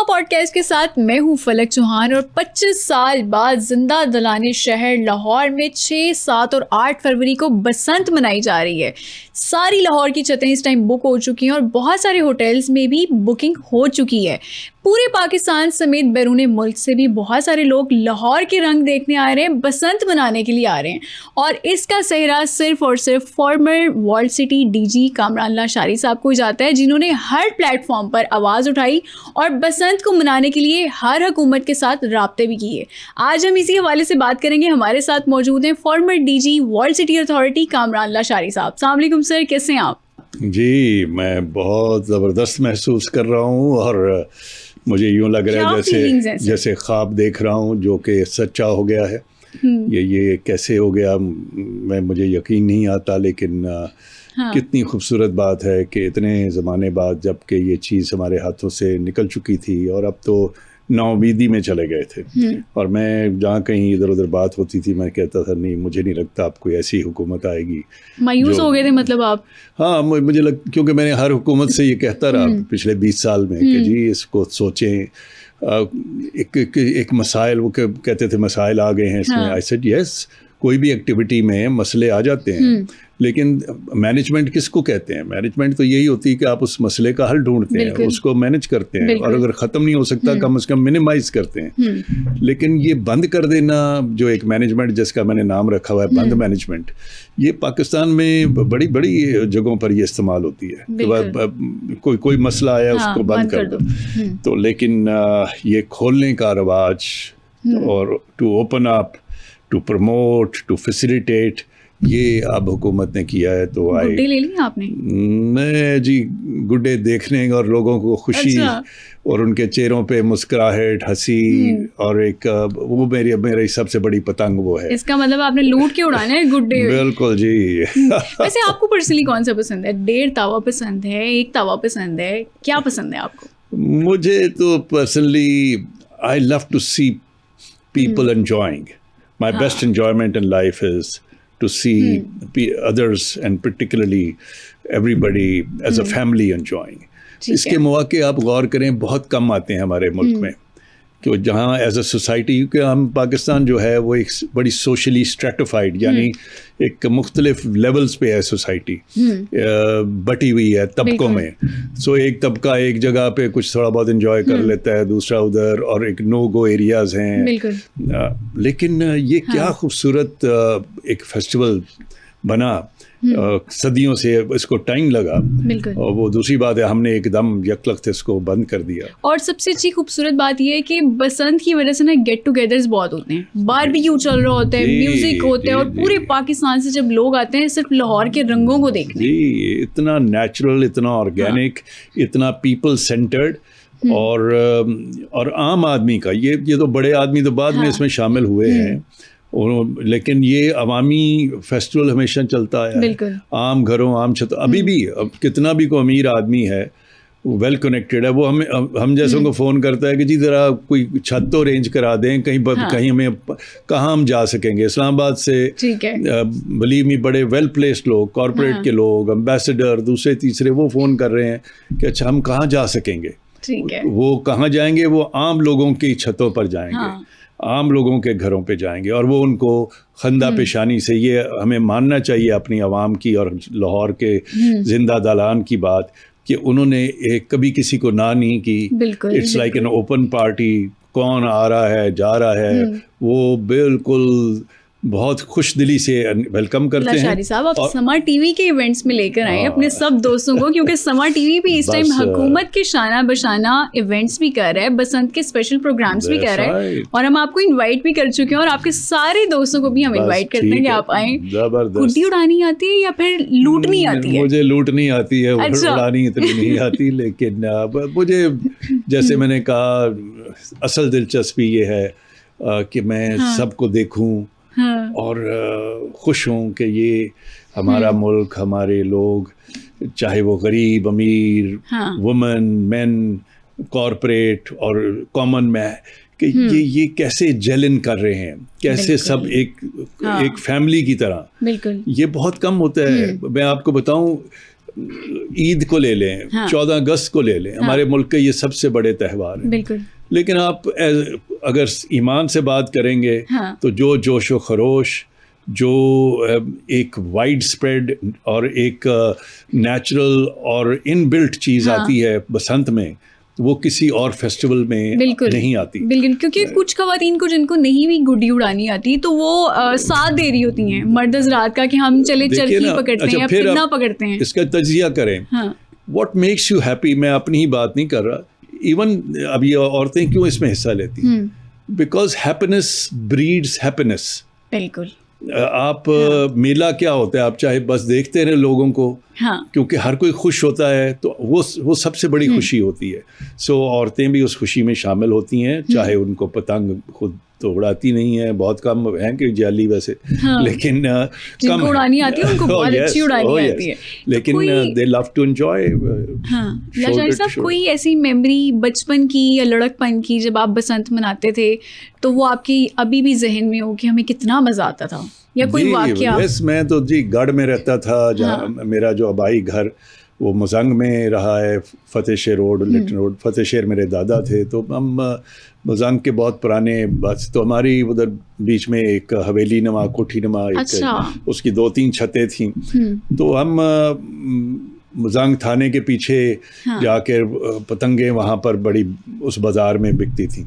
समा पॉडकास्ट के साथ मैं हूं फलक चौहान और 25 साल बाद जिंदा दिलाने शहर लाहौर में 6, 7 और 8 फरवरी को बसंत मनाई जा रही है। सारी लाहौर की छतें इस टाइम बुक हो चुकी हैं और बहुत सारे होटल्स में भी बुकिंग हो चुकी है। पूरे पाकिस्तान समेत बैरून मुल्क से भी बहुत सारे लोग लाहौर के रंग देखने आ रहे हैं, बसंत मनाने के लिए आ रहे हैं। और इसका सेहरा सिर्फ और सिर्फ farmer world city DG Kamran Lashari साहब को जाता है, जिन्होंने हर प्लेटफॉर्म पर आवाज़ उठाई और बसंत को मनाने के लिए हर हुकूमत के साथ राब्ते भी किए। आज हम इसी हवाले से बात करेंगे। हमारे साथ मौजूद हैं former DG world city authority Kamran Lashari साहब। अस्सलाम वालेकुम सर, कैसे हैं आप? जी, मैं बहुत ज़बरदस्त महसूस कर रहा हूँ और मुझे यूँ लग रहा है जैसे ख्वाब देख रहा हूँ जो कि सच्चा हो गया है। ये कैसे हो गया मुझे यकीन नहीं आता, लेकिन कितनी खूबसूरत बात है कि इतने ज़माने बाद जबकि ये चीज़ हमारे हाथों से निकल चुकी थी और अब तो नाउमीदी में चले गए थे। और मैं जहाँ कहीं इधर उधर बात होती थी मैं कहता था नहीं, मुझे नहीं लगता अब कोई ऐसी हुकूमत आएगी। मायूस हो गए थे मतलब आप? हाँ, मुझे क्योंकि मैंने हर हुकूमत से ये कहता रहा पिछले 20 साल में कि जी इसको सोचें। एक मसाइल, वो कहते थे मसाइल आ गए हैं इसमें। आई सेड यस, कोई भी एक्टिविटी में मसले आ जाते हैं, लेकिन मैनेजमेंट किसको कहते हैं? मैनेजमेंट तो यही होती है कि आप उस मसले का हल ढूंढते हैं, उसको मैनेज करते हैं और अगर ख़त्म नहीं हो सकता कम से कम मिनिमाइज करते हैं। लेकिन ये बंद कर देना, जो एक मैनेजमेंट जिसका मैंने नाम रखा हुआ है बंद मैनेजमेंट, ये पाकिस्तान में बड़ी बड़ी जगहों पर ये इस्तेमाल होती है। कोई मसला आया उसको बंद कर दो। तो लेकिन ये खोलने का रवाज और to open up, to promote, to facilitate, ये अब हुकूमत ने किया है। तो गुड्डे ले ली आपने? मैं जी गुड्डे देखने और लोगों को खुशी और उनके चेहरों पे मुस्कुराहट, हंसी और एक वो मेरी सबसे बड़ी पतंग वो है। इसका मतलब आपने लूट के उड़ाने हैं गुड्डे? बिल्कुल जी। वैसे आपको पर्सनली कौन सा पसंद है? 1.5 तावा पसंद है, 1 तावा पसंद है, क्या पसंद है आपको? मुझे तो personally I love to see people enjoying. My best enjoyment in life is to see others and particularly everybody as a family enjoying. इसके मौके आप गौर करें बहुत कम आते हैं हमारे मुल्क में, कि जहाँ एज अ सोसाइटी, क्योंकि हम पाकिस्तान जो है वो एक बड़ी सोशली स्ट्रेटिफाइड, यानी एक मुख्तलिफ लेवल्स पे है सोसाइटी, बटी हुई है तबकों में। सो एक तबका एक जगह पे कुछ थोड़ा बहुत एंजॉय कर लेता है, दूसरा उधर, और एक नो गो एरियाज हैं। लेकिन ये क्या खूबसूरत एक फेस्टिवल बना, सदियों से इसको टाइम लगा। और वो दूसरी बात है हमने एकदम यकलख्त इसको बंद कर दिया। और सबसे अच्छी खूबसूरत बात ये है कि बसंत की वजह से ना गेट टुगेदर्स बहुत होते हैं, बारबेक्यू चल रहा होता है, म्यूजिक होता है, और पूरे पाकिस्तान से जब लोग आते हैं सिर्फ लाहौर के रंगों को देखने। जी, इतना नेचुरल, इतना ऑर्गेनिक, इतना पीपल सेंटर्ड, और आम आदमी का ये तो बड़े आदमी तो बाद में इसमें शामिल हुए हैं, लेकिन ये अवामी फेस्टिवल हमेशा चलता है। आम घरों, आम छत, अभी भी अब कितना भी कोई अमीर आदमी है वेल कनेक्टेड है, वो हम जैसों को फ़ोन करता है कि जी ज़रा कोई छत तो अरेंज करा दें, कहीं हमें कहाँ हम जा सकेंगे। इस्लामाबाद से बलीव मी बड़े वेल प्लेस्ड लोग, कॉरपोरेट के लोग, एम्बेसडर, दूसरे तीसरे, वो फ़ोन कर रहे हैं कि अच्छा हम कहाँ जा सकेंगे। वो कहाँ जाएंगे? वो आम लोगों की छतों पर जाएंगे, आम लोगों के घरों पे जाएंगे, और वो उनको खंदा पेशानी से, ये हमें मानना चाहिए अपनी आवाम की और लाहौर के जिंदा दालान की बात, कि उन्होंने कभी किसी को ना नहीं की। It's like an open party, कौन आ रहा है जा रहा है, वो बिल्कुल बहुत खुश दिली से वेलकम करते हैं। लाशारी साहब, आप समा टीवी के इवेंट्स में लेकर आए अपने सब दोस्तों को, क्योंकि समा टीवी भी इस टाइम हुकूमत के शाना बशाना इवेंट्स भी कर रहा है, बसंत के स्पेशल प्रोग्राम्स भी कर रहा है, और हम आपको इनवाइट भी कर चुके हैं, और आपके सारे दोस्तों को भी हम इनवाइट करते हैं कि आप आएं। गुड्डी उड़ानी आती है या फिर लूटनी आती है? मुझे लूटनी आती है, उड़ानी इतनी नहीं आती, लेकिन मुझे जैसे मैंने कहा असल दिलचस्पी ये है कि मैं सबको देखूं और खुश हूँ कि ये हमारा मुल्क, हमारे लोग, चाहे वो गरीब, अमीर, वुमेन, मेन, कॉरपोरेट और कॉमन मैन, कि ये कैसे जेलिन कर रहे हैं, कैसे सब एक फैमिली की तरह। ये बहुत कम होता है। मैं आपको बताऊं, ईद को ले लें, हाँ। 14 अगस्त को ले लें, हमारे मुल्क के ये सबसे बड़े त्यौहार हैं। बिल्कुल। लेकिन आप अगर ईमान से बात करेंगे हाँ। तो जो जोश व खरोश, जो एक वाइड स्प्रेड और एक नेचुरल और इनबिल्ट चीज़ हाँ। आती है बसंत में, वो किसी और फेस्टिवल में नहीं आती। बिल्कुल, क्योंकि कुछ ख़वातीन को जिनको नहीं भी गुड्डी उड़ानी आती तो वो साथ दे रही होती हैं मर्द हज़रात का कि हम चले चरखी पकड़ते हैं या फिरना पकड़ते हैं। इसका तजिया करें, व्हाट मेक्स यू हैप्पी। मैं अपनी ही बात नहीं कर रहा, इवन अब ये औरतें क्यों इसमें हिस्सा लेती हैं, बिकॉज हैप्पीनेस ब्रीड्स हैप्पीनेस। बिल्कुल। आप मेला क्या होता है, आप चाहे बस देखते रहे लोगों को, क्योंकि हर कोई खुश होता है तो वो सबसे बड़ी खुशी होती है। सो औरतें भी उस खुशी में शामिल होती हैं, चाहे उनको पतंग खुद तो उड़ाती नहीं है, बहुत कम हैं कि जाली वैसे, लेकिन कम उड़ानी आती है उनको बहुत अच्छी उड़ानी आती है, लेकिन दे लव टू एंजॉय। लाचारी साहब, कोई ऐसी मेमोरी बचपन की या लड़कपन की जब आप बसंत मनाते थे तो वो आपकी अभी भी जहन में हो कि हमें कितना मज़ा आता था, या कोई वाकया? मैं तो जी गढ़ में रहता था, जहाँ मेरा जो आबाई घर वो मुजंग में रहा है, फतेह शेर रोड, लिटन रोड। फतेह शेर मेरे दादा थे, तो हम मुजंग के बहुत पुराने, बस तो हमारी उधर बीच में एक हवेली नुमा, कोठी नुमा, उसकी 2-3 छतें थीं। तो हम मुजंग थाने के पीछे जाकर पतंगे वहाँ पर बड़ी उस बाज़ार में बिकती थी,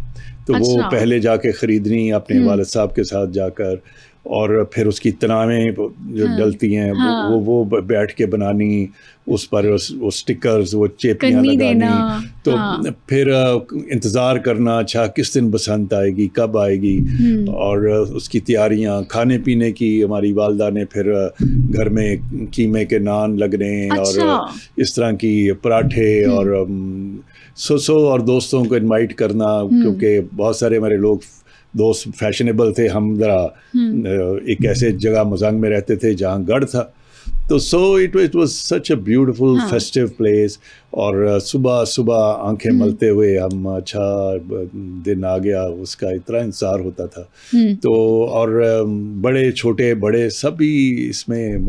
तो वो पहले जाके ख़रीदनी अपने वालिद साहब के साथ जाकर, और फिर उसकी तनावें जो डलती हैं वो बैठ के बनानी, उस पर वो स्टिकर्स, वो चेपियाँ लगानी, तो फिर इंतज़ार करना, अच्छा किस दिन बसंत आएगी, कब आएगी, और उसकी तैयारियाँ, खाने पीने की। हमारी वालदा ने फिर घर में कीमे के नान लगने और इस तरह की पराठे और और दोस्तों को इनवाइट करना, क्योंकि बहुत सारे हमारे लोग दोस्त फैशनेबल थे। हम ज़रा एक ऐसे जगह मुजंग में रहते थे जहाँ गढ़ था, तो it was such a beautiful festive place. और सुबह सुबह आंखें मलते हुए हम, अच्छा दिन आ गया, उसका इतना इंतज़ार होता था। तो और बड़े छोटे बड़े सभी इसमें,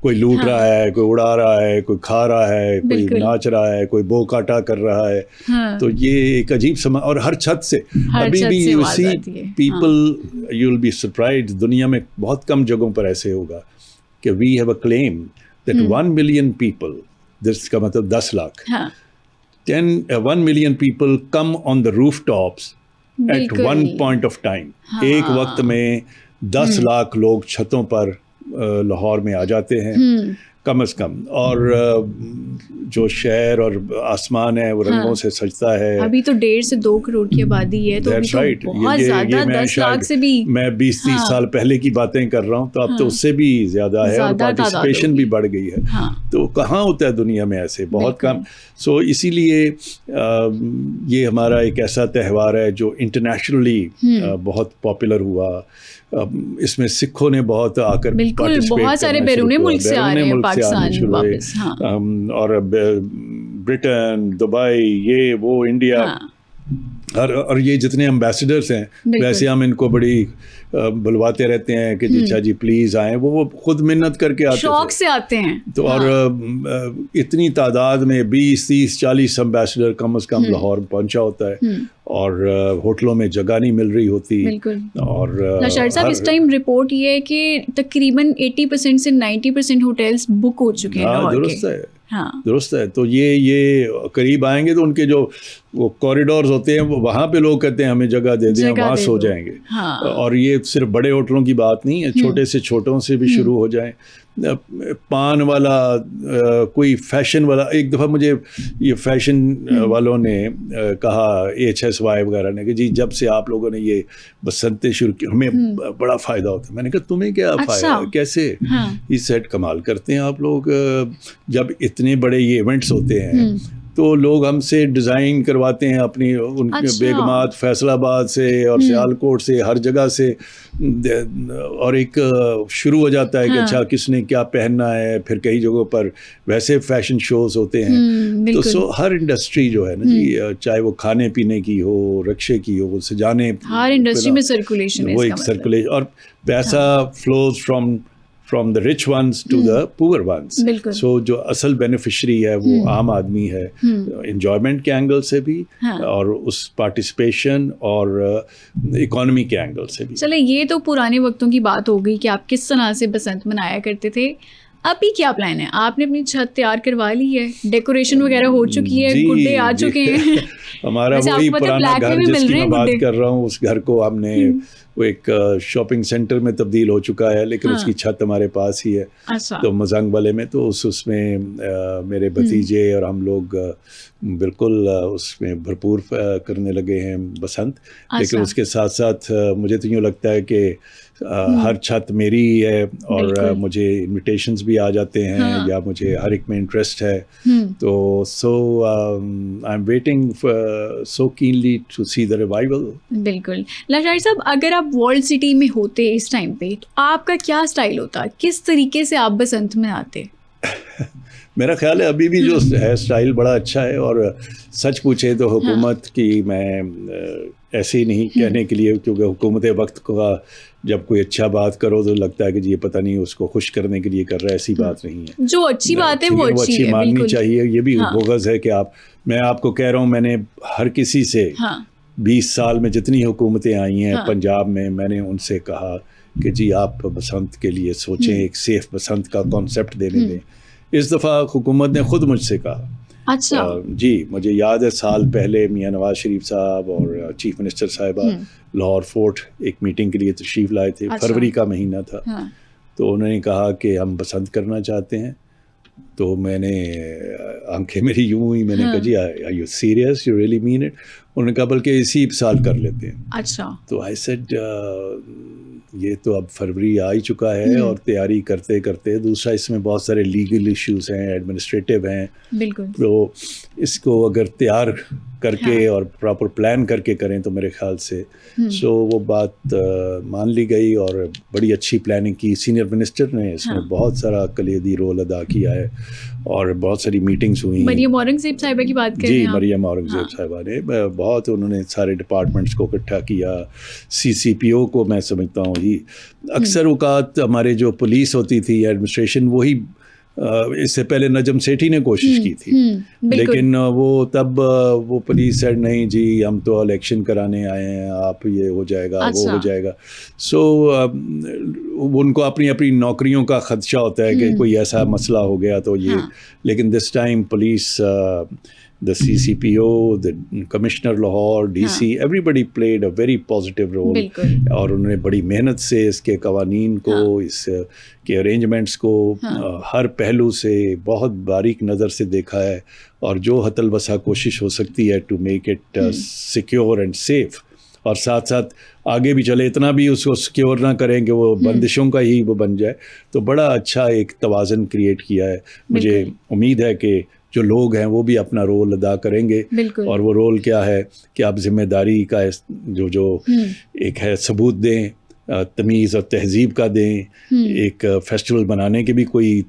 कोई लूट रहा है, कोई उड़ा रहा है, कोई खा रहा है, कोई नाच रहा है, कोई बो काटा कर रहा है। तो ये एक अजीब समय, और हर छत से अभी भी you see people, you will be surprised, दुनिया में बहुत कम जगहों पर ऐसे होगा कि we have a claim that 1 million people, जिसका मतलब 10 lakh, 1 million people come on the rooftops at one point of time. एक वक्त में 10 लाख लोग छतों पर लाहौर में आ जाते हैं कम से कम, और जो शहर और आसमान है वो रंगों से सजता है। अभी तो 1.5 से 2 करोड़ की आबादी है, तो अभी तो बहुत ज़्यादा, 10 लाख से भी मैं 20-30 साल पहले की बातें कर रहा हूँ, तो अब तो उससे भी ज़्यादा है, और पार्टिसिपेशन भी बढ़ गई है। तो कहाँ होता है दुनिया में ऐसे, बहुत कम। सो इसीलिए ये हमारा एक ऐसा त्यौहार है जो इंटरनेशनली बहुत पॉपुलर हुआ। इसमें सिखों ने बहुत आकर बिल्कुल, बहुत सारे बैरूनी मुल्क से आ रहे हैं पाकिस्तान वापस, और ब्रिटेन, दुबई, ये वो, इंडिया, और ये जितने एम्बेसडर्स हैं, वैसे हम इनको बड़ी बुलवाते रहते हैं कि जी जी प्लीज़ आएँ। वो खुद मिन्नत करके आते, शौक से आते हैं। तो और इतनी तादाद में 20, 30, 40 एम्बेसडर कम से कम लाहौर पहुंचा होता है, और होटलों में जगह नहीं मिल रही होती। बिल्कुल। और लाचार साहब, इस टाइम रिपोर्ट ये है कि तकरीबन 80% से 90% होटल्स बुक हो चुके हैं लाहौर के। दुरुस्त है, दुरुस्त है। तो ये करीब आएंगे तो उनके जो वो कॉरिडोर्स होते हैं, वो वहाँ पे लोग कहते हैं हमें जगह दे दें, वहाँ सो जाएंगे। और ये सिर्फ बड़े होटलों की बात नहीं है, छोटे से छोटों से भी शुरू हो जाएं। पान वाला, कोई फैशन वाला, एक दफ़ा मुझे ये फैशन वालों ने कहा, HSY वगैरह ने, कि जी जब से आप लोगों ने ये बसंतें शुरू की हमें बड़ा फ़ायदा होता है। मैंने कहा तुम्हें क्या फ़ायदा, कैसे? इस सेट कमाल करते हैं आप लोग, जब इतने बड़े ये इवेंट्स होते हैं तो लोग हमसे डिज़ाइन करवाते हैं अपनी, उनके बेगमात फैसलाबाद से और सियालकोट से, हर जगह से, और एक शुरू हो जाता है कि अच्छा किसने क्या पहनना है। फिर कई जगहों पर वैसे फैशन शोज़ होते हैं। तो हर इंडस्ट्री जो है ना जी, चाहे वो खाने पीने की हो, रक्शे की हो, सजाने, हर इंडस्ट्री में सर्कुलेशन है, वो एक सर्कुलेशन, और पैसा flows from the rich ones to the poor ones. बिल्कुल। सो जो असल बेनिफिशरी है वो आम आदमी है, एंजॉयमेंट के एंगल से भी और उस पार्टिसिपेशन और इकोनॉमी के एंगल से भी। चले, ये तो पुराने वक्तों की बात हो गई कि आप किस तरह से बसंत मनाया करते थे। अभी क्या प्लान है? आपने अपनी छत तैयार करवा ली है, डेकोरेशन वगैरह हो चुकी है, गुड्डे आ चुके हैं? हमारा वही पुराना घर जिसकी मैं बात कर रहा हूँ, उस घर को हमने वो एक शॉपिंग सेंटर में तब्दील हो चुका है, लेकिन उसकी छत हमारे पास ही है। अच्छा। तो मजंग वाले में तो उसमें मेरे भतीजे और हम लोग बिल्कुल उसमें भरपूर करने लगे हैं बसंत। लेकिन उसके साथ साथ मुझे तो यूँ लगता है कि हर छत मेरी है और मुझे इनविटेशंस भी आ जाते हैं या मुझे हर एक में इंटरेस्ट है। तो I am waiting so keenly to see the revival. बिल्कुल। लाशार साहब, अगर आप वर्ल्ड सिटी में होते इस टाइम पे तो आपका क्या स्टाइल होता? किस तरीके से आप बसंत मनाते? मेरा ख्याल है अभी भी जो है स्टाइल बड़ा अच्छा है, और सच पूछे तो हुकूमत की मैं ऐसे ही नहीं कहने के लिए, क्योंकि हुकूमत वक्त का जब कोई अच्छा बात करो तो लगता है कि ये पता नहीं उसको खुश करने के लिए कर रहा है, ऐसी बात नहीं है। जो अच्छी बात है वो अच्छी माननी चाहिए। ये भी बोगस है कि मैं आपको कह रहा हूँ, मैंने हर किसी से 20 साल में जितनी हुकूमतें आई हैं पंजाब में, मैंने उनसे कहा कि जी आप बसंत के लिए सोचें, एक सेफ बसंत का कॉन्सेप्ट देने दें। इस दफ़ा हुकूमत ने खुद मुझसे कहा। अच्छा। जी, मुझे याद है साल पहले मियाँ नवाज शरीफ साहब और चीफ मिनिस्टर साहिबा लाहौर फोर्ट एक मीटिंग के लिए तशरीफ लाए थे। फरवरी का महीना था। तो उन्होंने कहा कि हम बसंत करना चाहते हैं। तो मैंने आंखें मेरी यूं हुई, मैंने कहा जी are you serious, you really mean it? उन्होंने कहा बल्कि इसी साल कर लेते हैं। अच्छा। तो आई सेड ये तो अब फरवरी आ ही चुका है और तैयारी करते करते, दूसरा इसमें बहुत सारे लीगल इश्यूज हैं, एडमिनिस्ट्रेटिव हैं। बिल्कुल। तो इसको अगर तैयार करके और प्रॉपर प्लान करके करें तो मेरे ख्याल से सो वो बात मान ली गई और बड़ी अच्छी प्लानिंग की। सीनियर मिनिस्टर ने इसमें बहुत सारा कलीदी रोल अदा किया है और बहुत सारी मीटिंग्स हुई। मरियम औरंगजेब साहिबा की बात कर रहे हैं? जी, मरियम औरंगजेब साहिबा ने बहुत, उन्होंने सारे डिपार्टमेंट्स को इकट्ठा किया। CCPO को मैं समझता हूँ ही अक्सर औकात हमारे जो पुलिस होती थी, एडमिनिस्ट्रेशन, वही इससे पहले नजम सेठी ने कोशिश की थी, लेकिन वो तब वो पुलिस सेड नहीं जी हम तो इलेक्शन कराने आए हैं, आप ये हो जाएगा वो हो जाएगा। सो उनको अपनी अपनी नौकरियों का खदशा होता है कि कोई ऐसा मसला हो गया तो ये। लेकिन this time police, the CCPO, the Commissioner Lahore, DC, everybody played a very positive role। और उन्होंने बड़ी मेहनत से इसके कवानीन को, इसके अरेंजमेंट्स को हर पहलू से बहुत बारीक नज़र से देखा है और जो हतल वसा कोशिश हो सकती है to make it secure and safe. और साथ साथ आगे भी चले, इतना भी उसको सिक्योर ना करें कि वो बंदिशों का ही वो बन जाए। तो बड़ा अच्छा एक तवाज़न क्रिएट किया है। मुझे उम्मीद है कि जो लोग हैं वो भी अपना रोल अदा करेंगे। और वो रोल क्या है कि आप जिम्मेदारी का जो एक है सबूत दें, तमीज़ और तहजीब का दें। एक फेस्टिवल बनाने के भी कोई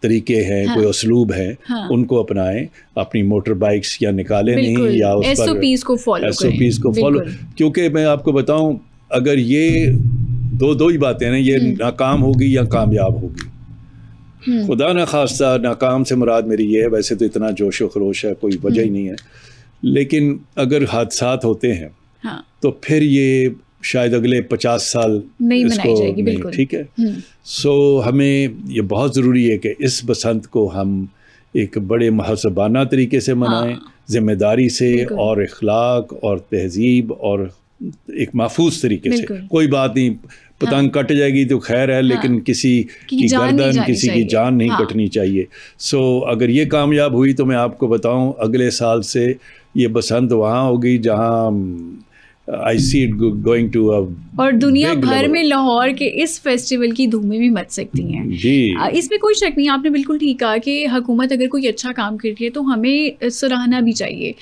तरीके हैं, कोई उसलूब हैं, उनको अपनाएं। अपनी मोटर बाइक्स या निकालें नहीं, या उस पर SOPs को फॉलो। क्योंकि मैं आपको बताऊं, अगर ये दो ही बातें हैं, ये नाकाम होगी या कामयाब होगी। खुदा न खास्ता नाकाम से मुराद मेरी ये है, वैसे तो इतना जोश व खरोश है, कोई वजह ही नहीं है, लेकिन अगर हादसात होते हैं तो फिर ये शायद अगले 50 साल नहीं मनाई जाएगी। बिल्कुल ठीक है। सो हमें ये बहुत ज़रूरी है कि इस बसंत को हम एक बड़े महज़बाना तरीके से मनाएं, जिम्मेदारी से और इखलाक और तहजीब और एक महफूज तरीके से। कोई बात नहीं, पतंग कट जाएगी तो खैर है, लेकिन किसी की गर्दन, किसी की जान नहीं कटनी चाहिए। सो अगर ये कामयाब हुई तो मैं आपको बताऊं, अगले साल से ये बसंत वहाँ होगी जहाँ I see it going to a और दुनिया भर में लाहौर के इस फेस्टिवल की धूमें भी मच सकती हैं। जी, इसमें कोई शक नहीं। आपने बिल्कुल ठीक कहा कि हुकूमत अगर कोई अच्छा काम कर रही है तो हमें सराहना भी चाहिए।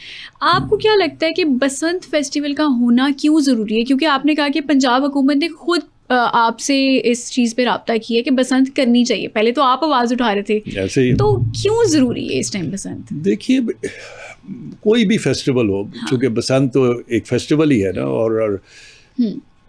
आपको क्या लगता है कि बसंत फेस्टिवल का होना क्यों ज़रूरी है? क्योंकि आपने कहा कि पंजाब हुकूमत ने खुद आपसे इस चीज़ पे राब्ता किया कि बसंत करनी चाहिए। पहले तो आप आवाज़ उठा रहे थे, ऐसे ही। तो क्यों ज़रूरी है इस टाइम बसंत? देखिए, कोई भी फेस्टिवल हो, चूँकि बसंत तो एक फेस्टिवल ही है ना, और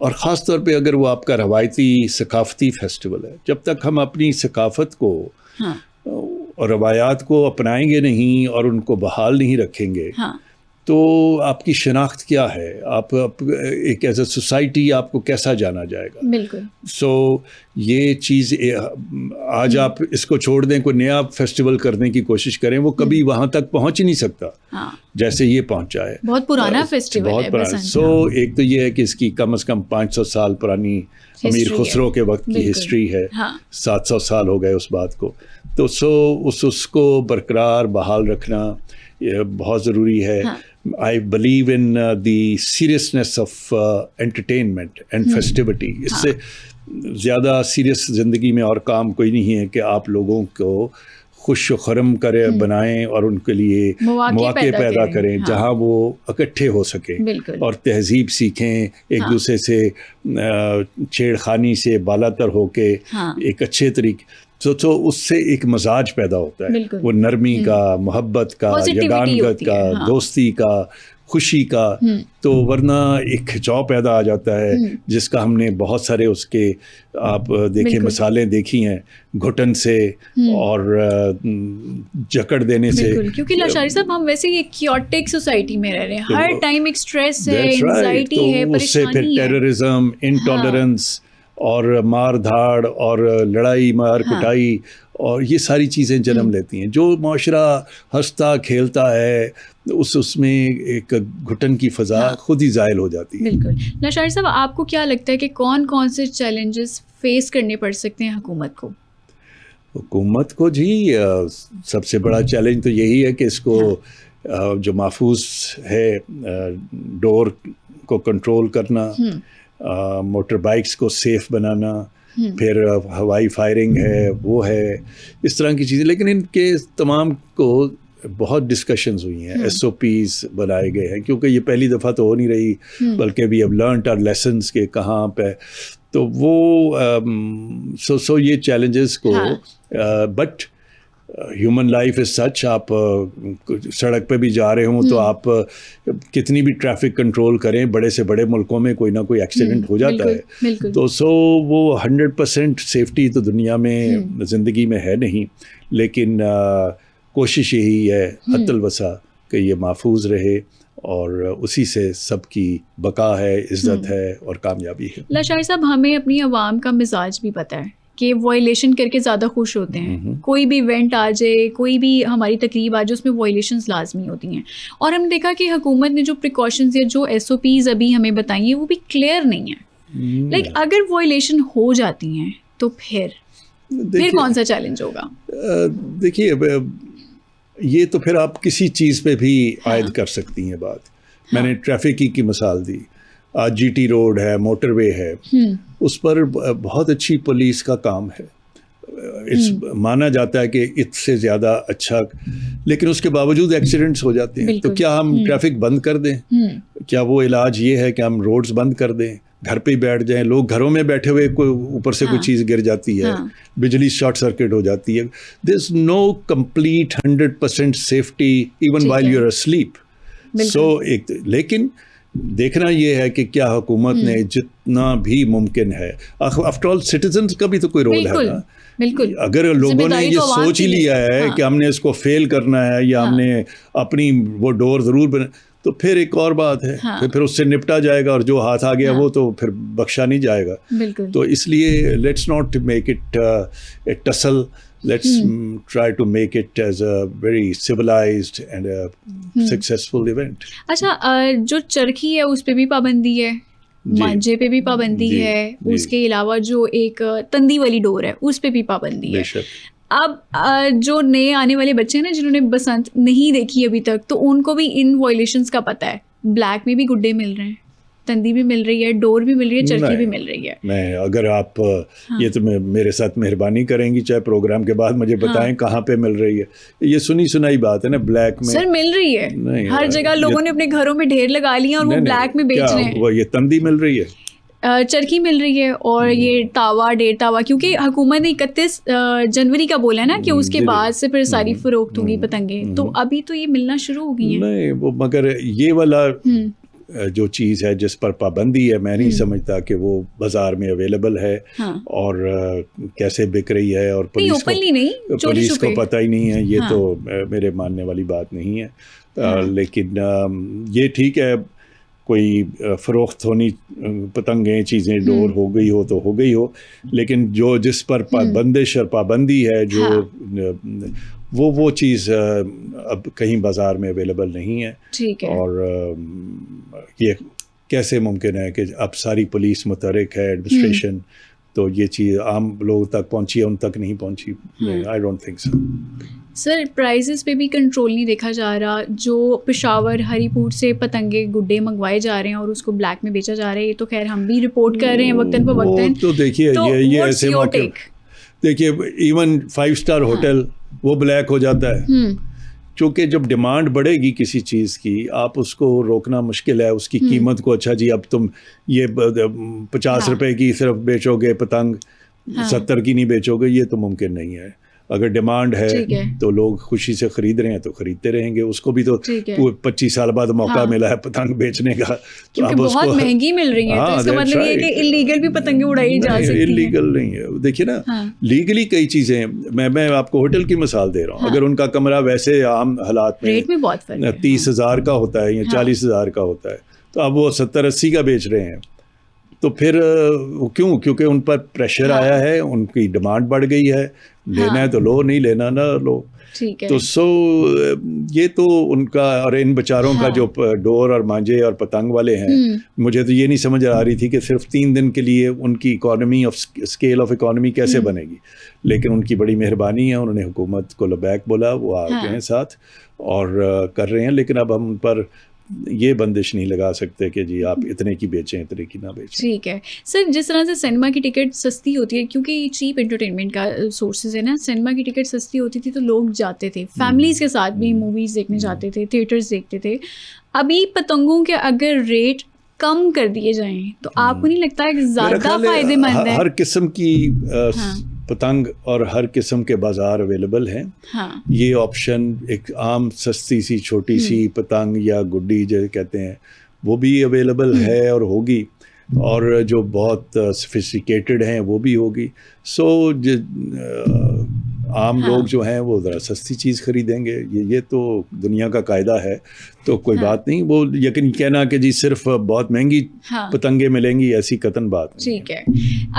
और ख़ास तौर पे अगर वो आपका रवायती सकाफ़ती फेस्टिवल है, जब तक हम अपनी सकाफ़त को हाँ, और रवायात को अपनाएंगे नहीं और उनको बहाल नहीं रखेंगे, हाँ, तो आपकी शनाख्त क्या है, आप एक एज अ सोसाइटी आपको कैसा जाना जाएगा। बिल्कुल। सो ये चीज़ आज आप इसको छोड़ दें, कोई नया फेस्टिवल करने की कोशिश करें, वो कभी वहाँ तक पहुँच ही नहीं सकता हाँ, जैसे ये पहुँचा है। बहुत पुराना फेस्टिवल बहुत है पुराना। बसंत। सो एक तो ये है कि इसकी कम से कम 500 साल पुरानी अमीर History खुसरो के वक्त की बिल्कुल। हिस्ट्री है। हाँ, 700 साल हो गए उस बात को। तो उसको बरकरार बहाल रखना ये बहुत ज़रूरी है। हाँ। I believe in the seriousness of entertainment and festivity. इससे ज़्यादा सीरियस ज़िंदगी में और काम कोई नहीं है कि आप लोगों को खुश खरम करे बनाएं और उनके लिए मौके पैदा करें, हाँ। जहां वो इकट्ठे हो सकें बिल्कुल। और तहजीब सीखें, एक हाँ। दूसरे से छेड़खानी से बालातर होके हाँ। एक अच्छे तरीके तो उससे एक मजाज पैदा होता है, बिल्कुल। वो नरमी का, मोहब्बत का, Positivity यगानगत होती का, है, हाँ। दोस्ती का, खुशी का। तो वरना एक खिंचाव पैदा आ जाता है जिसका हमने बहुत सारे उसके आप देखें बिल्कुल। मिसालें देखी हैं, घुटन से और जकड़ देने से। बिल्कुल, क्योंकि लाशारी साहब हम वैसे ही एक क्योटिक सोसाइटी में रह रहे हैं, हर टाइम एक स्ट्रेस है, That's right. एंजाइटी है, तो उससे फिर परेशानी है। टेररिज्म, इनटॉलरेंस और मार धाड़ और लड़ाई मार कुटाई और ये सारी चीज़ें जन्म लेती हैं। जो माशरा हंसता खेलता है उसमें एक घुटन की फ़ज़ा खुद ही ज़ायल हो जाती है। बिल्कुल। लाशारी साहब, आपको क्या लगता है कि कौन कौन से चैलेंजेस फेस करने पड़ सकते हैं हुकूमत को? हुकूमत को जी सबसे बड़ा चैलेंज तो यही है कि इसको जो महफूज है डोर को कंट्रोल करना, मोटर बाइक्स को सेफ बनाना, फिर हवाई फायरिंग है, वो है, इस तरह की चीज़ें। लेकिन इनके तमाम को बहुत डिस्कशंस हुई हैं, SOPs बनाए गए हैं, क्योंकि ये पहली दफ़ा तो हो नहीं रही, बल्कि भी अब लर्नड आवर लेसन्स के कहाँ पे। तो वो सो ये चैलेंजेस को but human life is such. आप सड़क पे भी जा रहे हों तो आप कितनी भी ट्रैफिक कंट्रोल करें, बड़े से बड़े मुल्कों में कोई ना कोई एक्सीडेंट हो जाता है। तो वो 100% सेफ्टी तो दुनिया में ज़िंदगी में है नहीं, लेकिन कोशिश यही है हत्तल वसा कि ये महफूज रहे और उसी से सबकी बका है, इज़्ज़त है और कामयाबी है। लाशारी साहब, हमें अपनी आवाम का मिजाज भी पता है कि वायलेशन करके ज़्यादा खुश होते हैं। कोई भी इवेंट आ जाए, कोई भी हमारी तकरीब आ जाए, उसमें वायलेशंस लाजमी होती हैं। और हमने देखा कि हुकूमत ने जो प्रिकॉशंस या जो SOPs अभी हमें बताई हैं वो भी क्लियर नहीं है। लाइक अगर वायलेशन हो जाती हैं तो फिर कौन सा चैलेंज होगा? देखिए, ये तो फिर आप किसी चीज़ पे भी आयद कर सकती हैं बात। मैंने ट्रैफिक की मिसाल दी। आज GT रोड है, मोटरवे है, उस पर बहुत अच्छी पुलिस का काम है। माना जाता है कि इससे ज़्यादा अच्छा, लेकिन उसके बावजूद एक्सीडेंट्स हो जाते हैं। तो क्या हम ट्रैफिक बंद कर दें? क्या वो इलाज ये है कि हम रोड्स बंद कर दें, घर पे ही बैठ जाएं? लोग घरों में बैठे हुए कोई ऊपर से कोई चीज़ गिर जाती है, बिजली शॉर्ट सर्किट हो जाती है। There is no complete 100% safety even while you are asleep. So लेकिन देखना ये है कि क्या हुकूमत ने जितना भी मुमकिन है, आफ्टर ऑल सिटीजन्स का भी तो कोई रोल है ना। बिल्कुल। अगर लोगों ने ये सोच ही लिया है कि हमने इसको फेल करना है या हमने अपनी वो डोर ज़रूर बना, तो फिर एक और बात है, फिर उससे निपटा जाएगा और जो हाथ आ गया वो तो फिर बख्शा नहीं जाएगा। तो इसलिए let's not make it A tussle, let's try to make it as a very civilized and a successful event. अच्छा, जो चरखी है उस पे भी पाबंदी है, मांझे पे भी पाबंदी है, उसके अलावा जो एक तंदी वाली डोर है उस पे भी पाबंदी है। अब जो नए आने वाले बच्चे हैं ना, जिन्होंने बसंत नहीं देखी अभी तक, तो उनको भी इन वायलेशंस का पता है। ब्लैक में भी गुड्डे मिल रहे हैं, तंदी भी मिल रही है, डोर भी मिल रही है, चरखी भी मिल रही है। मैं अगर आप ये तो मेरे साथ मेहरबानी करेंगे, चाहे प्रोग्राम के बाद मुझे बताएं कहाँ पे मिल रही है। ये सुनी सुनाई बात है ना, ब्लैक में। सर मिल रही है, हर जगह लोगों ने अपने घरों में ढेर लगा लिया और वो ब्लैक में बेच रहे हैं। ये तंदी मिल रही है, चरखी मिल रही है और ये तावा, डेढ़ तावा, क्योंकि हुकूमत ने 31 जनवरी का बोला है ना कि उसके बाद से फिर सारी फरोख्त होगी पतंगे। तो अभी तो ये मिलना शुरू हो गई है। नहीं वो, मगर ये वाला जो चीज़ है जिस पर पाबंदी है, मैं नहीं समझता कि वो बाज़ार में अवेलेबल है। हाँ। और कैसे बिक रही है और पुलिस को पता ही नहीं है, ये तो मेरे मानने वाली बात नहीं है। लेकिन ये ठीक है, कोई फ़रोख्त होनी पतंगें चीज़ें डोर हो गई हो तो हो गई हो, लेकिन जो जिस पर बंदिश और पाबंदी है जो वो चीज़ अब कहीं बाज़ार में अवेलेबल नहीं है। ठीक है। और ये कैसे मुमकिन है कि अब सारी पुलिस मुतहरिक है, एडमिनिस्ट्रेशन, तो ये चीज़ आम लोगों तक पहुंची है, उन तक नहीं पहुंची। I don't think so. Sir prices पे भी कंट्रोल नहीं देखा जा रहा। जो पेशावर हरीपुर से पतंगे गुड्डे मंगवाए जा रहे हैं और उसको ब्लैक में बेचा जा रहा है, ये तो खैर हम भी रिपोर्ट कर रहे हैं वक्तन पर वक्तन। तो देखिए ये ऐसे मौके, देखिए इवन 5 स्टार होटल वो ब्लैक हो जाता है, क्योंकि जब डिमांड बढ़ेगी किसी चीज़ की, आप उसको रोकना मुश्किल है। उसकी कीमत को, अच्छा जी अब तुम ये 50 रुपए की सिर्फ बेचोगे पतंग, 70 की नहीं बेचोगे, ये तो मुमकिन नहीं है। अगर डिमांड है तो लोग खुशी से खरीद रहे हैं तो खरीदते रहेंगे। उसको भी तो 25 साल बाद मौका मिला है पतंग बेचने का, तो अब बहुत महंगी मिल रही है। तो इसका मतलब ये है कि इलीगल भी पतंगे उड़ाई जा सकती हैं। इलीगल नहीं है, देखिए ना, लीगली कई चीज़ें। मैं आपको होटल की मिसाल दे रहा हूँ। अगर उनका कमरा वैसे आम हालात में रेट में बहुत फर्क है, 30,000 का होता है या 40,000 का होता है, तो अब वो 70-80 का बेच रहे हैं, तो फिर क्यों? क्योंकि उन पर प्रेशर आया है, उनकी डिमांड बढ़ गई है। लेना है तो लो, नहीं लेना ना लो। ठीक है। तो ये तो उनका, और इन बेचारों का जो डोर और मांझे और पतंग वाले हैं, मुझे तो ये नहीं समझ आ रही थी कि सिर्फ 3 दिन के लिए उनकी इकॉनमी स्केल ऑफ इकॉनमी कैसे बनेगी। लेकिन उनकी बड़ी मेहरबानी है, उन्होंने हुकूमत को लबैक बोला, वो आ गए हैं साथ और कर रहे हैं। लेकिन अब हम उन पर ये बंदिश नहीं लगा सकते कि जी आप इतने की बेचें, इतने की ना बेचें। ठीक है सर, जिस तरह से सिनेमा की टिकट सस्ती होती है, क्योंकि चीप एंटरटेनमेंट का सोर्सेज है ना, सिनेमा की टिकट सस्ती होती थी तो लोग जाते थे, फैमिलीज़ के साथ भी मूवीज़ देखने जाते थे, थिएटर्स देखते थे। अभी पतंगों के अगर रेट कम कर दिए जाएं तो आपको नहीं लगता है कि ज़्यादा फ़ायदेमंद है? हर किस्म की पतंग और हर किस्म के बाज़ार अवेलेबल हैं। ये ऑप्शन, एक आम सस्ती सी छोटी सी पतंग या गुड्डी जो कहते हैं, वो भी अवेलेबल है और होगी, और जो बहुत सोफिस्टिकेटेड हैं वो भी होगी। सो आम लोग जो हैं वो ज़रा सस्ती चीज़ खरीदेंगे, ये तो दुनिया का कायदा है, तो कोई बात नहीं। वो यकीन कहना कि जी सिर्फ बहुत महंगी पतंगे मिलेंगी, ऐसी कतन बात नहीं। ठीक है।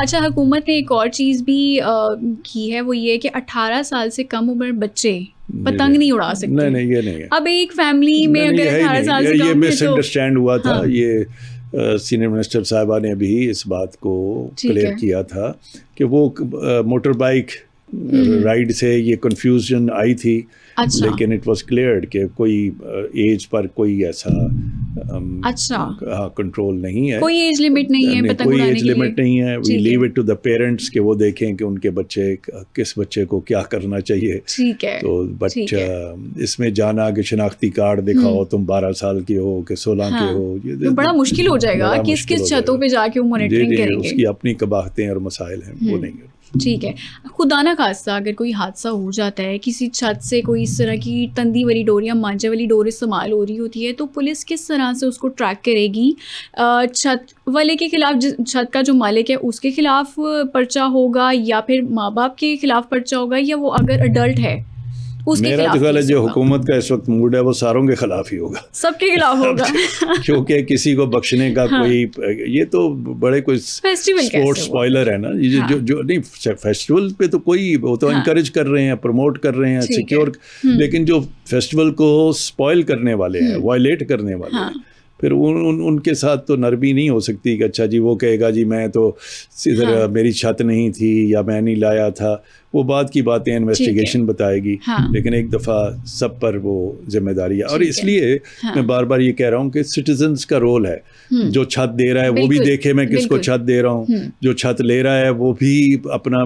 अच्छा, हुकूमत ने एक और चीज़ भी की है, वो ये कि 18 साल से कम उम्र बच्चे पतंग नहीं उड़ा सकते। नहीं, ये नहीं है। अब एक फैमिली में अगर 18 साल से कम, ये मिसअंडरस्टैंड हुआ था। ये सीनियर मिनिस्टर साहिबा ने भी इस बात को क्लियर किया था कि वो मोटर बाइक राइड से ये कंफ्यूजन आई थी। अच्छा। लेकिन इट वाज क्लियर्ड कि कोई एज पर कोई ऐसा कंट्रोल नहीं है, कोई एज लिमिट नहीं है पतंग उड़ाने की, कोई एज लिमिट नहीं है। We leave it to the parents कि वो देखें कि उनके बच्चे, किस बच्चे को क्या करना चाहिए। ठीक है। तो बच्चा इसमें जाना कि शनाख्ती कार्ड दिखाओ, तुम 12 साल के हो कि 16 के हो, ये तो बड़ा मुश्किल हो जाएगा। किस किस छतों पे जाके वो मॉनिटरिंग करेंगे? उसकी अपनी कबाहतें और मसाइल हैं, वो नहीं है। ठीक है। खुदा ना खास्ता अगर कोई हादसा हो जाता है, किसी छत से कोई इस तरह की तंदी वाली डोर या मांझे वाली डोर इस्तेमाल हो रही होती है, तो पुलिस किस तरह से उसको ट्रैक करेगी? छत वाले के खिलाफ, छत का जो मालिक है उसके खिलाफ पर्चा होगा, या फिर माँ बाप के खिलाफ पर्चा होगा, या वो अगर अडल्ट है उसके मेरा खिलाफ? तो ख्याल है जो हुकूमत का इस वक्त मूड है वो सारों के खिलाफ ही होगा, सबके खिलाफ होगा। क्योंकि किसी को बख्शने का कोई, ये तो बड़े कोई स्पोर्ट्स स्पॉइलर है ना, ये जो नहीं, फेस्टिवल पे तो कोई, वो तो इनकरेज कर रहे हैं, प्रमोट कर रहे हैं, सिक्योर, लेकिन जो फेस्टिवल को स्पॉइल करने वाले हैं, वायलेट करने वाले हैं, फिर उनके साथ तो नरमी नहीं हो सकती कि अच्छा जी वो कहेगा जी मैं तो इधर मेरी छत नहीं थी या मैं नहीं लाया था। वो बात की बातें इन्वेस्टिगेशन बताएगी, लेकिन एक दफ़ा सब पर वो जिम्मेदारी है। और इसलिए मैं बार बार ये कह रहा हूँ कि सिटीजन्स का रोल है, जो छत दे रहा है वो भी देखे मैं किसको छत दे रहा हूँ, जो छत ले रहा है वो भी अपना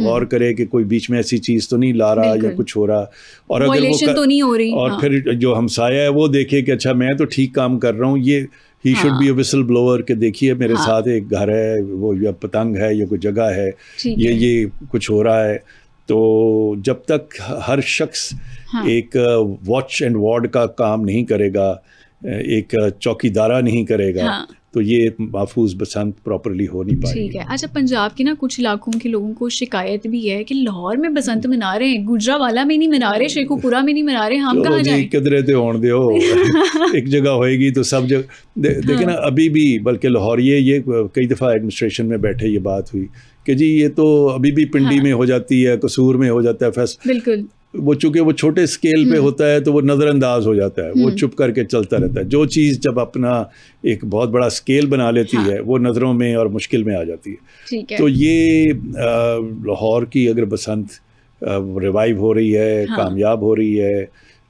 गौर करे कि कोई बीच में ऐसी चीज़ तो नहीं ला रहा या कुछ हो रहा, और अगर वो तो नहीं हो रही, और फिर जो हमसाया है वो देखे कि अच्छा मैं तो ठीक काम कर रहा हूँ, ये he should be a whistle blower कि देखिए मेरे साथ एक घर है, वो या पतंग है या कोई जगह है, ये कुछ हो रहा है। तो जब तक हर शख्स एक वॉच एंड वार्ड का काम नहीं करेगा, एक चौकीदारा नहीं करेगा, हाँ। तो ये महफूज बसंत प्रॉपरली हो नहीं पाएगी। ठीक है। अच्छा, पंजाब के ना कुछ इलाकों के लोगों को शिकायत भी है कि लाहौर में बसंत मना रहे हैं, गुजरावाला में नहीं मना रहे, शेखुपुरा में नहीं मना रहे, हम कहाँ जाएं? किधरे ते होने दो एक जगह होएगी तो सब जगह देखिए ना, अभी भी बल्कि लाहौर ये कई दफ़ा एडमिनिस्ट्रेशन में बैठे ये बात हुई कि जी ये तो अभी भी पिंडी में हो जाती है, कसूर में हो जाता है, बिल्कुल वो चूंकि वो छोटे स्केल पे होता है तो वो नज़रअंदाज हो जाता है, वो चुप करके चलता रहता है। जो चीज़ जब अपना एक बहुत बड़ा स्केल बना लेती है वो नज़रों में और मुश्किल में आ जाती है। ठीक है। तो ये लाहौर की अगर बसंत रिवाइव हो रही है, कामयाब हो रही है,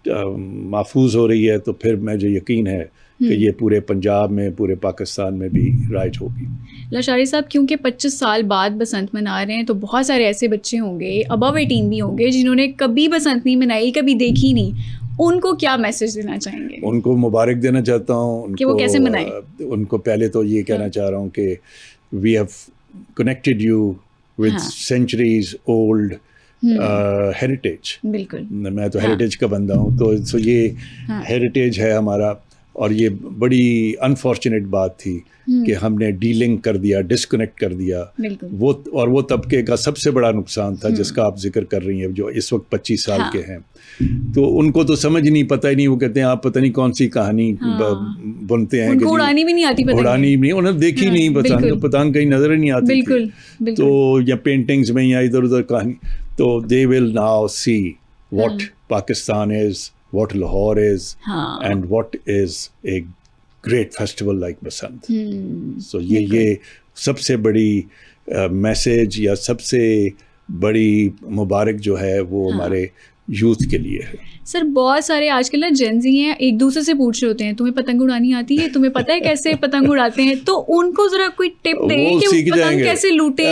महफूज हो रही है, तो फिर मुझे यकीन है कि ये पूरे पंजाब में, पूरे पाकिस्तान में भी राइज होगी। लाशारी साहब, क्योंकि 25 साल बाद बसंत मना रहे हैं तो बहुत सारे ऐसे बच्चे होंगे, अबव 18 भी होंगे, जिन्होंने कभी बसंत नहीं मनाई, कभी देखी नहीं, उनको क्या मैसेज देना चाहेंगे? उनको मुबारक देना चाहता हूँ कि वो कैसे मनाएं। उनको पहले तो ये कहना चाह रहा हूँ कि we have connected you with centuries old heritage. बिल्कुल, मैं तो हेरिटेज का बंदा हूँ, तो ये हेरिटेज है हमारा। और ये बड़ी अनफॉर्चुनेट बात थी कि हमने डीलिंक कर दिया, डिस्कनेक्ट कर दिया। वो तबके का सबसे बड़ा नुकसान था जिसका आप जिक्र कर रही हैं, जो इस वक्त 25 साल के हैं। तो उनको तो समझ नहीं, पता ही नहीं, वो कहते हैं आप पता नहीं कौन सी कहानी बुनते हैं, उनको उड़ानी भी नहीं आती, उड़ानी नहीं, उन्हें देखी नहीं, पतंग कहीं नजर ही नहीं आती। बिल्कुल, तो या पेंटिंग्स में या इधर उधर कहानी, तो they will now see what Pakistan is, what Lahore is, and what is a great festival like Basant. So ये सबसे बड़ी मैसेज या सबसे बड़ी मुबारक जो है वो हमारे यूथ के लिए है। सर, बहुत सारे आजकल ना जेंजी हैं, एक दूसरे से पूछ रहे होते हैं तुम्हें पतंग उड़ानी आती है, तुम्हें पता है कैसे पतंग उड़ाते हैं, तो उनको जरा कोई टिप दें कि वो पतंग कैसे लूटे,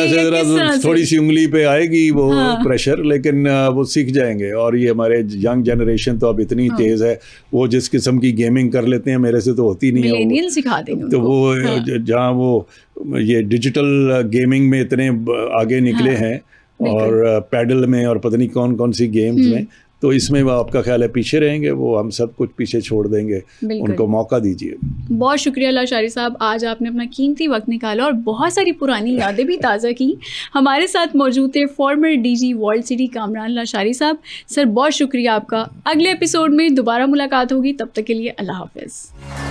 थोड़ी सी उंगली पे आएगी वो प्रेशर, लेकिन वो सीख जाएंगे। और ये हमारे यंग जनरेशन तो अब इतनी तेज है, वो जिस किस्म की गेमिंग कर लेते हैं, मेरे से तो होती नहीं है। मिलेनियल सिखा देंगे तो वो जहाँ वो ये डिजिटल गेमिंग में इतने आगे निकले हैं, और पैडल में और पता नहीं कौन कौन सी गेम्स में, तो इसमें वो आपका ख्याल है पीछे रहेंगे, वो हम सब कुछ पीछे छोड़ देंगे, उनको मौका दीजिए। बहुत शुक्रिया लाशारी साहब, आज आपने अपना कीमती वक्त निकाला और बहुत सारी पुरानी यादें भी ताज़ा की। हमारे साथ मौजूद थे former DG walled city Kamran Lashari साहब। सर, बहुत शुक्रिया आपका। अगले एपिसोड में दोबारा मुलाकात होगी, तब तक के लिए अल्लाह हाफिज़।